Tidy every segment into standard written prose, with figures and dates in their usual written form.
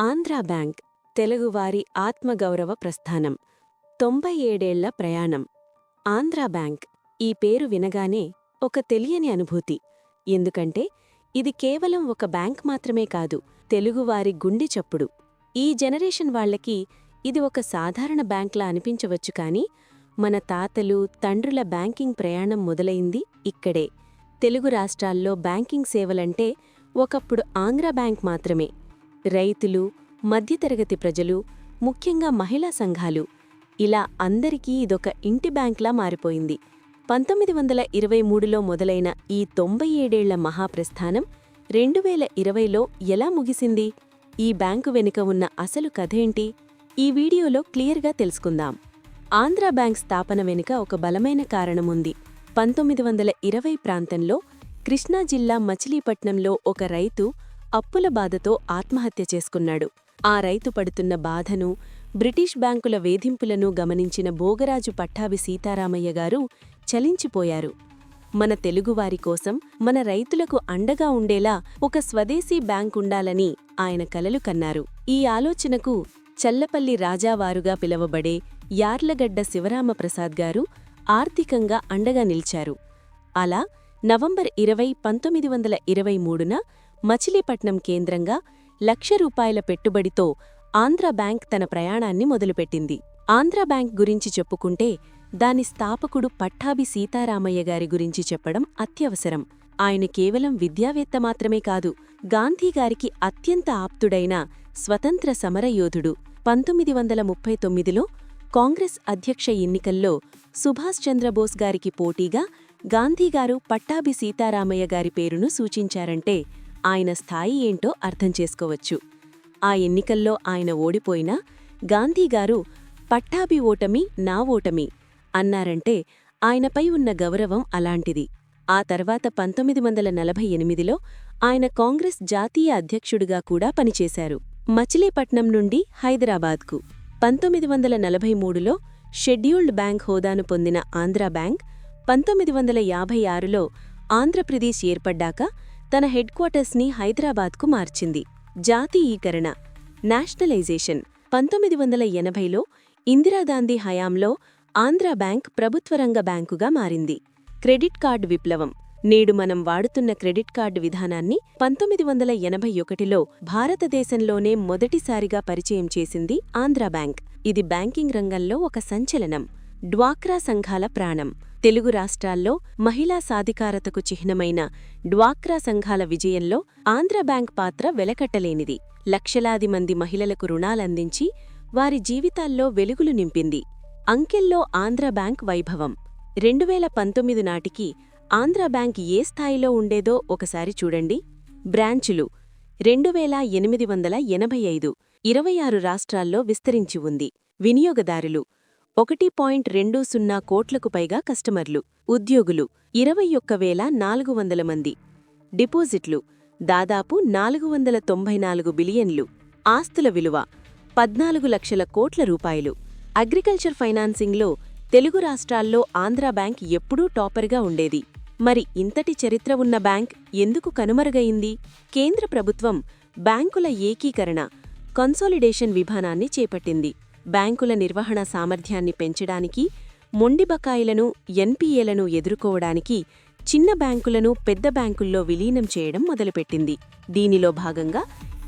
Andhra bank తెలుగువారి ఆత్మగౌరవ ప్రస్థానం 97 ఏళ్ల ప్రయాణం. ఆంధ్రా బ్యాంక్ ఈ పేరు వినగానే ఒక తెలియని అనుభూతి. ఎందుకంటే ఇది కేవలం ఒక బ్యాంక్ మాత్రమే కాదు, తెలుగువారి గుండె చప్పుడు. ఈ జనరేషన్ వాళ్లకి ఇది ఒక సాధారణ బ్యాంక్లా అనిపించవచ్చు, కానీ మన తాతలు తండ్రుల బ్యాంకింగ్ ప్రయాణం మొదలైంది ఇక్కడే. తెలుగు రాష్ట్రాల్లో బ్యాంకింగ్ సేవలంటే ఒకప్పుడు ఆంధ్రా బ్యాంక్ మాత్రమే. రైతులు, మధ్యతరగతి ప్రజలు, ముఖ్యంగా మహిళా సంఘాలు, ఇలా అందరికీ ఇదొక ఇంటి బ్యాంక్లా మారిపోయింది. 1923లో మొదలైన ఈ 97 ఏళ్ల మహాప్రస్థానం 2020లో ఎలా ముగిసింది? ఈ బ్యాంకు వెనుక ఉన్న అసలు కథేంటి? ఈ వీడియోలో క్లియర్గా తెలుసుకుందాం. ఆంధ్రా బ్యాంక్ స్థాపన వెనుక ఒక బలమైన కారణముంది. 1920 ప్రాంతంలో కృష్ణా జిల్లా మచిలీపట్నంలో ఒక రైతు అప్పుల బాధతో ఆత్మహత్య చేసుకున్నాడు. ఆ రైతు పడుతున్న బాధను, బ్రిటిష్ బ్యాంకుల వేధింపులను గమనించిన భోగరాజు పట్టాభి సీతారామయ్య గారు చలించిపోయారు. మన తెలుగువారి కోసం, మన రైతులకు అండగా ఉండేలా ఒక స్వదేశీ బ్యాంకుండాలని ఆయన కలలు కన్నారు. ఈ ఆలోచనకు చల్లపల్లి రాజావారుగా పిలవబడే యార్లగడ్డ శివరామప్రసాద్ గారు ఆర్థికంగా అండగా నిలిచారు. అలా నవంబర్ 20, 1923న మచిలీపట్నం కేంద్రంగా ₹1,00,000 పెట్టుబడితో ఆంధ్రా బ్యాంక్ తన ప్రయాణాన్ని మొదలుపెట్టింది. ఆంధ్రా బ్యాంక్ గురించి చెప్పుకుంటే దాని స్థాపకుడు పట్టాభి సీతారామయ్య గారి గురించి చెప్పడం అత్యవసరం. ఆయన కేవలం విద్యావేత్త మాత్రమే కాదు, గాంధీగారికి అత్యంత ఆప్తుడైన స్వతంత్ర సమరయోధుడు. 1939లో కాంగ్రెస్ అధ్యక్ష ఎన్నికల్లో సుభాష్ చంద్రబోస్ గారికి పోటీగా గాంధీగారు పట్టాభి సీతారామయ్య గారి పేరును సూచించారంటే ఆయన స్థాయి ఏంటో అర్థం చేసుకోవచ్చు. ఆ ఎన్నికల్లో ఆయన ఓడిపోయినా గాంధీగారు పట్టాభి ఓటమి నా ఓటమి అన్నారంటే ఆయనపై ఉన్న గౌరవం అలాంటిది. ఆ తర్వాత 1948లో ఆయన కాంగ్రెస్ జాతీయ అధ్యక్షుడిగా కూడా పనిచేశారు. మచిలీపట్నం నుండి హైదరాబాద్కు 1943లో షెడ్యూల్డ్ బ్యాంక్ హోదాను పొందిన ఆంధ్రా బ్యాంక్ 1956లో ఆంధ్రప్రదేశ్ ఏర్పడ్డాక తన హెడ్ క్వార్టర్స్ని హైదరాబాద్కు మార్చింది. జాతీయీకరణ, నేషనలైజేషన్ 1980లో ఇందిరాగాంధీ హయాంలో ఆంధ్రా బ్యాంక్ ప్రభుత్వరంగ బ్యాంకుగా మారింది. క్రెడిట్ కార్డు విప్లవం. నేడు మనం వాడుతున్న క్రెడిట్ కార్డు విధానాన్ని 1981లో భారతదేశంలోనే మొదటిసారిగా పరిచయం చేసింది ఆంధ్రా బ్యాంక్. ఇది బ్యాంకింగ్ రంగంలో ఒక సంచలనం. డ్వాక్రా సంఘాల ప్రాణం. తెలుగు రాష్ట్రాల్లో మహిళా సాధికారతకు చిహ్నమైన డ్వాక్రా సంఘాల విజయంలో ఆంధ్రా బ్యాంక్ పాత్ర వెలకట్టలేనిది. లక్షలాది మంది మహిళలకు రుణాలందించి వారి జీవితాల్లో వెలుగులు నింపింది. అంకెల్లో ఆంధ్రా బ్యాంక్ వైభవం. 2019 నాటికి ఆంధ్రా బ్యాంక్ ఏ స్థాయిలో ఉండేదో ఒకసారి చూడండి. బ్రాంచులు 2885, 26 రాష్ట్రాల్లో విస్తరించి ఉంది. వినియోగదారులు 1.20 కోట్లకు పైగా కస్టమర్లు. ఉద్యోగులు 21,400 మంది. డిపాజిట్లు దాదాపు 494 బిలియన్లు. ఆస్తుల విలువ 14 లక్షల కోట్ల రూపాయలు. అగ్రికల్చర్ ఫైనాన్సింగ్లో తెలుగు రాష్ట్రాల్లో ఆంధ్రా బ్యాంక్ ఎప్పుడూ టాపర్గా ఉండేది. మరి ఇంతటి చరిత్ర ఉన్న బ్యాంక్ ఎందుకు కనుమరుగయింది? కేంద్ర ప్రభుత్వం బ్యాంకుల ఏకీకరణ, కన్సాలిడేషన్ విధానాన్ని చేపట్టింది. బ్యాంకుల నిర్వహణ సామర్థ్యాన్ని పెంచడానికి, మొండి బకాయిలను, ఎన్పీఏలను ఎదుర్కోవడానికి చిన్న బ్యాంకులను పెద్ద బ్యాంకుల్లో విలీనం చేయడం మొదలుపెట్టింది. దీనిలో భాగంగా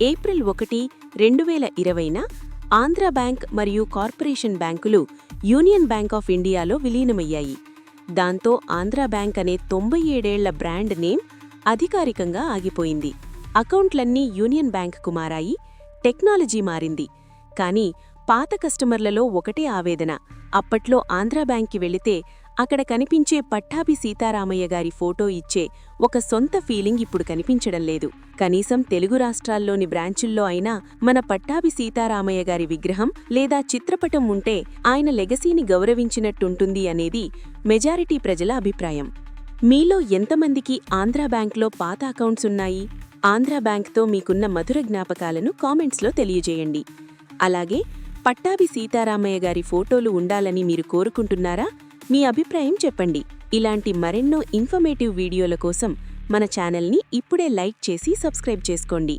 ఏప్రిల్ 1, 2020న ఆంధ్రా బ్యాంక్ మరియు కార్పొరేషన్ బ్యాంకులు యూనియన్ బ్యాంక్ ఆఫ్ ఇండియాలో విలీనమయ్యాయి. దాంతో ఆంధ్రా బ్యాంక్ అనే 97 ఏళ్ల బ్రాండ్ నేమ్ అధికారికంగా ఆగిపోయింది. అకౌంట్లన్నీ యూనియన్ బ్యాంక్కు మారాయి. టెక్నాలజీ మారింది. కానీ పాత కస్టమర్లలో ఒకటే ఆవేదన. అప్పట్లో ఆంధ్రా బ్యాంక్కి వెళితే అక్కడ కనిపించే పట్టాభి సీతారామయ్య గారి ఫోటో ఇచ్చే ఒక సొంత ఫీలింగ్ ఇప్పుడు కనిపించడం లేదు. కనీసం తెలుగు రాష్ట్రాల్లోని బ్రాంచుల్లో అయినా మన పట్టాభి సీతారామయ్య గారి విగ్రహం లేదా చిత్రపటం ఉంటే ఆయన లెగసీని గౌరవించినట్టుంటుంది అనేది మెజారిటీ ప్రజల అభిప్రాయం. మీలో ఎంతమందికి ఆంధ్రా బ్యాంక్లో పాత అకౌంట్స్ ఉన్నాయి? ఆంధ్రా బ్యాంక్తో మీకున్న మధుర జ్ఞాపకాలను కామెంట్స్లో తెలియజేయండి. అలాగే పట్టాభి సీతారామయ్య గారి ఫోటోలు ఉండాలని మీరు కోరుకుంటున్నారా? మీ అభిప్రాయం చెప్పండి. ఇలాంటి మరెన్నో ఇన్ఫర్మేటివ్ వీడియోల కోసం మన ఛానల్ని ఇప్పుడే లైక్ చేసి సబ్స్క్రైబ్ చేసుకోండి.